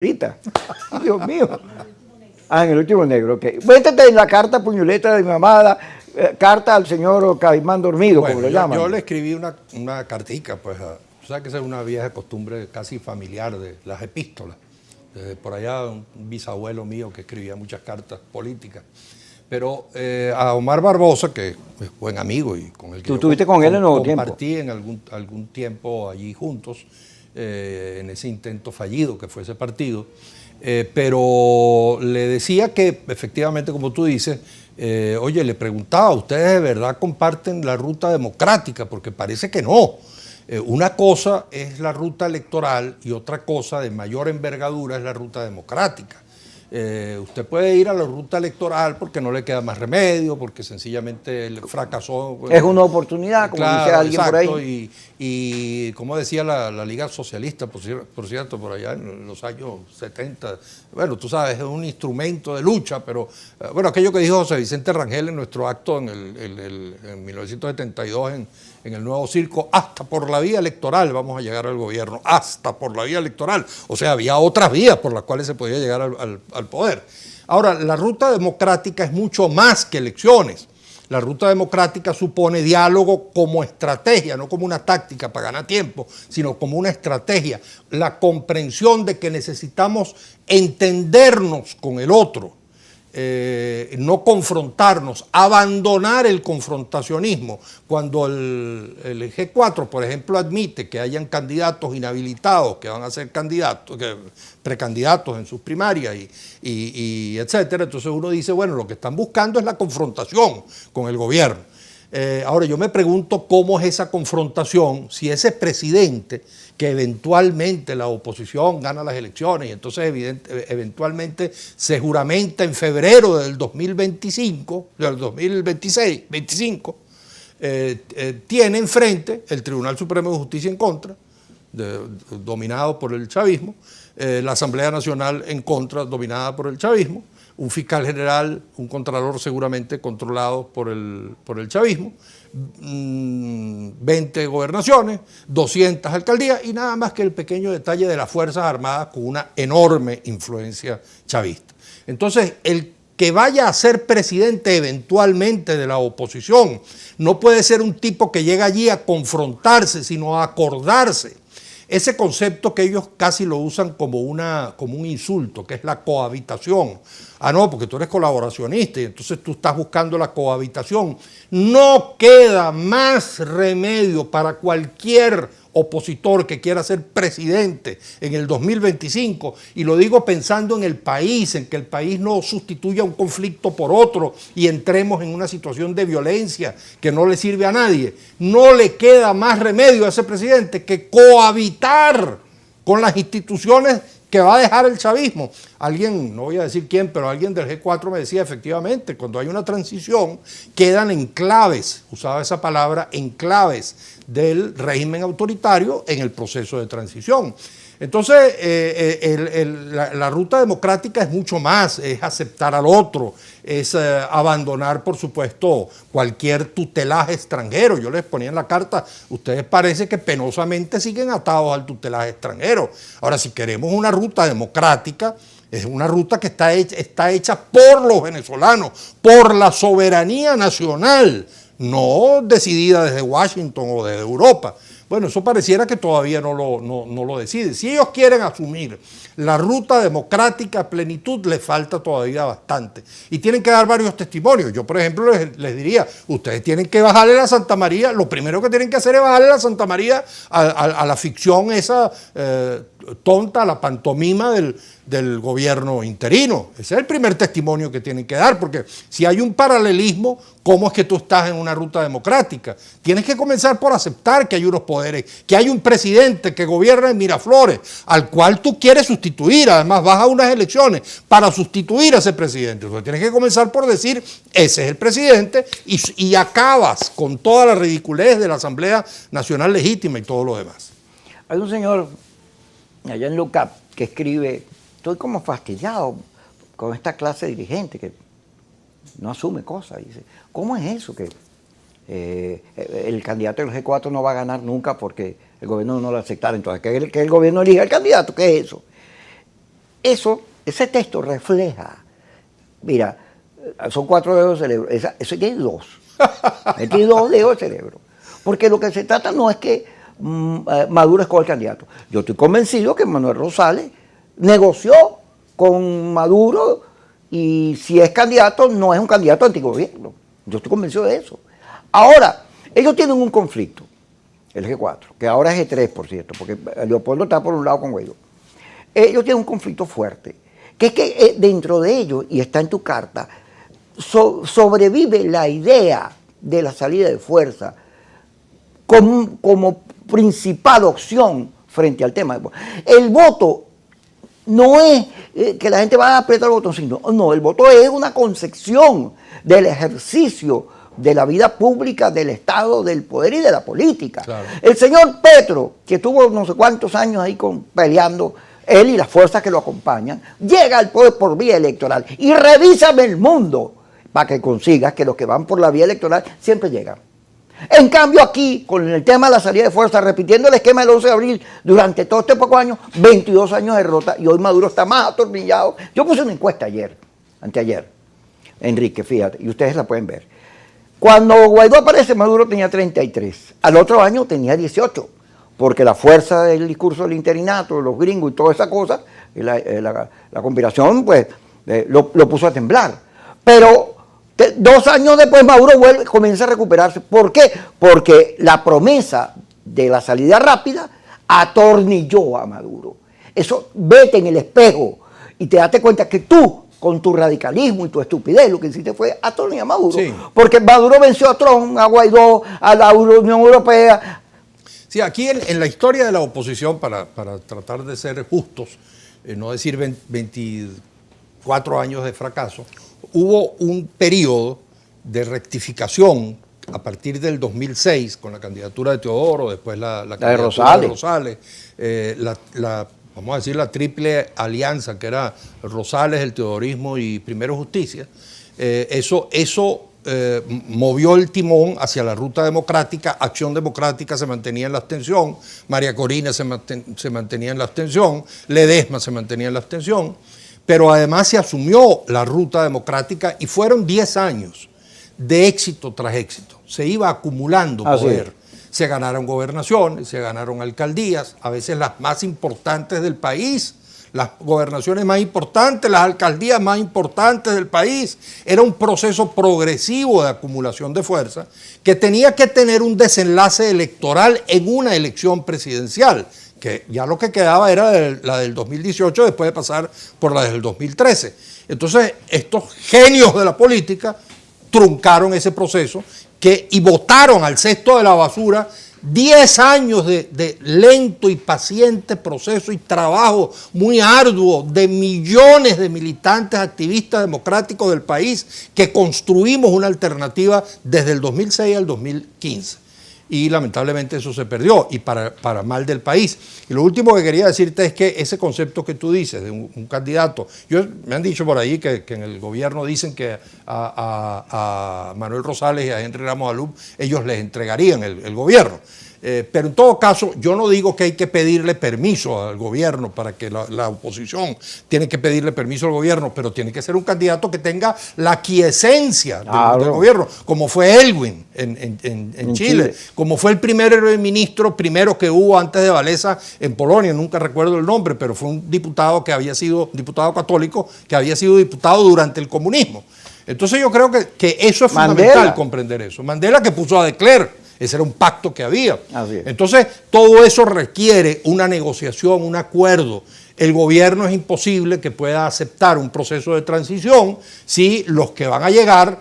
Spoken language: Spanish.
ahorita. Dios mío. Ah, en el último negro, ok. Métete en la carta puñoleta de mi mamá, carta al señor Caimán dormido, Bueno, como lo llaman. yo le escribí una cartica, pues, tú sabes que esa es una vieja costumbre casi familiar de las epístolas. Desde por allá un bisabuelo mío que escribía muchas cartas políticas. Pero a Omar Barbosa, que es buen amigo y con el que ¿Tú estuviste con él en Nuevo Tiempo? Compartí en algún tiempo allí juntos, en ese intento fallido que fue ese partido. Pero le decía que efectivamente, como tú dices, oye, le preguntaba, ¿ustedes de verdad comparten la ruta democrática? Porque parece que no. Una cosa es la ruta electoral y otra cosa de mayor envergadura es la ruta democrática. Usted puede ir a la ruta electoral porque no le queda más remedio, porque sencillamente fracasó. Es una oportunidad, como claro, dice alguien exacto, por ahí. Y como decía la Liga Socialista, por cierto, por allá en los años 70, bueno, tú sabes, es un instrumento de lucha, pero bueno, aquello que dijo José Vicente Rangel en nuestro acto en 1972 en el Nuevo Circo, hasta por la vía electoral vamos a llegar al gobierno, hasta por la vía electoral. O sea, había otras vías por las cuales se podía llegar al poder. Ahora, la ruta democrática es mucho más que elecciones. La ruta democrática supone diálogo como estrategia, no como una táctica para ganar tiempo, sino como una estrategia. La comprensión de que necesitamos entendernos con el otro, no confrontarnos, abandonar el confrontacionismo. Cuando el G4, por ejemplo, admite que hayan candidatos inhabilitados que van a ser candidatos, precandidatos en sus primarias y etcétera, entonces uno dice, bueno, lo que están buscando es la confrontación con el gobierno. Ahora yo me pregunto cómo es esa confrontación si ese presidente, que eventualmente la oposición gana las elecciones y entonces eventualmente se juramenta en febrero del 2025, del 2025, tiene enfrente el Tribunal Supremo de Justicia en contra, dominado por el chavismo, la Asamblea Nacional en contra, dominada por el chavismo, un fiscal general, un contralor seguramente controlado por el chavismo, 20 gobernaciones, 200 alcaldías y nada más que el pequeño detalle de las Fuerzas Armadas con una enorme influencia chavista. Entonces, el que vaya a ser presidente eventualmente de la oposición no puede ser un tipo que llega allí a confrontarse, sino a acordarse. Ese concepto que ellos casi lo usan como un insulto, que es la cohabitación. Ah, no, porque tú eres colaboracionista y entonces tú estás buscando la cohabitación. No queda más remedio para cualquier opositor que quiera ser presidente en el 2025, y lo digo pensando en el país, en que el país no sustituya un conflicto por otro y entremos en una situación de violencia que no le sirve a nadie. No le queda más remedio a ese presidente que cohabitar con las instituciones que va a dejar el chavismo. Alguien, no voy a decir quién, pero alguien del G4 me decía, efectivamente, cuando hay una transición, quedan enclaves, usaba esa palabra, enclaves del régimen autoritario en el proceso de transición. Entonces, la ruta democrática es mucho más, es aceptar al otro, es abandonar, por supuesto, cualquier tutelaje extranjero. Yo les ponía en la carta, ustedes parece que penosamente siguen atados al tutelaje extranjero. Ahora, si queremos una ruta democrática, es una ruta que está hecha por los venezolanos, por la soberanía nacional, no decidida desde Washington o desde Europa. Bueno, eso pareciera que todavía no lo decide. Si ellos quieren asumir la ruta democrática a plenitud, les falta todavía bastante. Y tienen que dar varios testimonios. Yo, por ejemplo, les diría, ustedes tienen que bajarle la Santa María, lo primero que tienen que hacer es bajarle la Santa María a la ficción esa tonta, a la pantomima del gobierno interino. Ese es el primer testimonio que tienen que dar, porque si hay un paralelismo, ¿cómo es que tú estás en una ruta democrática? Tienes que comenzar por aceptar que hay unos poderes, que hay un presidente que gobierna en Miraflores, al cual tú quieres sustituir. Además, vas a unas elecciones para sustituir a ese presidente. Entonces, tienes que comenzar por decir, ese es el presidente, y acabas con toda la ridiculez de la Asamblea Nacional Legítima y todo lo demás. Hay un señor allá en Lucap que escribe, estoy como fastidiado con esta clase de dirigente que no asume cosas. Dice, ¿cómo es eso que el candidato del G4 no va a ganar nunca porque el gobierno no lo aceptara? Entonces, que el gobierno elija al candidato, ¿qué es eso? Ese texto refleja, mira, son 4 dedos de cerebro, eso tiene 2. Él tiene 2 dedos de cerebro. Porque lo que se trata no es que Maduro escoja el candidato. Yo estoy convencido que Manuel Rosales negoció con Maduro y si es candidato, no es un candidato antigobierno. Yo estoy convencido de eso. Ahora, ellos tienen un conflicto, el G4, que ahora es G3, por cierto, porque Leopoldo está por un lado con Guaidó. Ellos tienen un conflicto fuerte, que es que dentro de ellos, y está en tu carta, sobrevive la idea de la salida de fuerza como principal opción frente al tema. El voto no es que la gente va a apretar el botoncito, no, el voto es una concepción del ejercicio de la vida pública, del Estado, del poder y de la política. Claro. El señor Petro, que estuvo no sé cuántos años ahí peleando, él y las fuerzas que lo acompañan, llega al poder por vía electoral y revísame el mundo para que consigas que los que van por la vía electoral siempre llegan. En cambio aquí, con el tema de la salida de fuerza, repitiendo el esquema del 11 de abril durante todos estos pocos años, 22 años de derrota y hoy Maduro está más atornillado. Yo puse una encuesta anteayer, Enrique, fíjate, y ustedes la pueden ver. Cuando Guaidó aparece, Maduro tenía 33, al otro año tenía 18, porque la fuerza del discurso del interinato, los gringos y toda esa cosa, la conspiración, pues, lo puso a temblar. Pero 2 años después Maduro comienza a recuperarse. ¿Por qué? Porque la promesa de la salida rápida atornilló a Maduro. Eso, vete en el espejo y te das cuenta que tú, con tu radicalismo y tu estupidez, lo que hiciste fue atornillar a Maduro. Sí. Porque Maduro venció a Trump, a Guaidó, a la Unión Europea. Sí, aquí en la historia de la oposición, para tratar de ser justos, no decir 24 años de fracaso, hubo un periodo de rectificación a partir del 2006 con la candidatura de Teodoro, después la candidatura de Rosales, vamos a decir la triple alianza que era Rosales, el teodorismo y Primero Justicia. Eso movió el timón hacia la ruta democrática. Acción Democrática se mantenía en la abstención, María Corina se mantenía en la abstención, Ledesma se mantenía en la abstención. Pero además se asumió la ruta democrática y fueron 10 años de éxito tras éxito. Se iba acumulando poder. Se ganaron gobernaciones, se ganaron alcaldías, a veces las más importantes del país, las gobernaciones más importantes, las alcaldías más importantes del país. Era un proceso progresivo de acumulación de fuerza que tenía que tener un desenlace electoral en una elección presidencial, que ya lo que quedaba era la del 2018 después de pasar por la del 2013. Entonces, estos genios de la política truncaron ese proceso y botaron al cesto de la basura 10 años de lento y paciente proceso y trabajo muy arduo de millones de militantes activistas democráticos del país que construimos una alternativa desde el 2006 al 2015. Y lamentablemente eso se perdió, y para mal del país. Y lo último que quería decirte es que ese concepto que tú dices de un candidato, me han dicho por ahí que en el gobierno dicen que a Manuel Rosales y a Henry Ramos Alum ellos les entregarían el gobierno. Pero en todo caso, yo no digo que hay que pedirle permiso al gobierno para que la oposición tiene que pedirle permiso al gobierno, pero tiene que ser un candidato que tenga la quiesencia del gobierno, como fue Elwin en Chile, como fue el primer ministro primero que hubo antes de Wałęsa en Polonia, nunca recuerdo el nombre, pero fue un diputado que había sido diputado católico, que había sido diputado durante el comunismo. Entonces yo creo que eso es fundamental, comprender eso. Mandela, que puso a de Klerk. Ese era un pacto que había. Entonces, todo eso requiere una negociación, un acuerdo. El gobierno es imposible que pueda aceptar un proceso de transición si los que van a llegar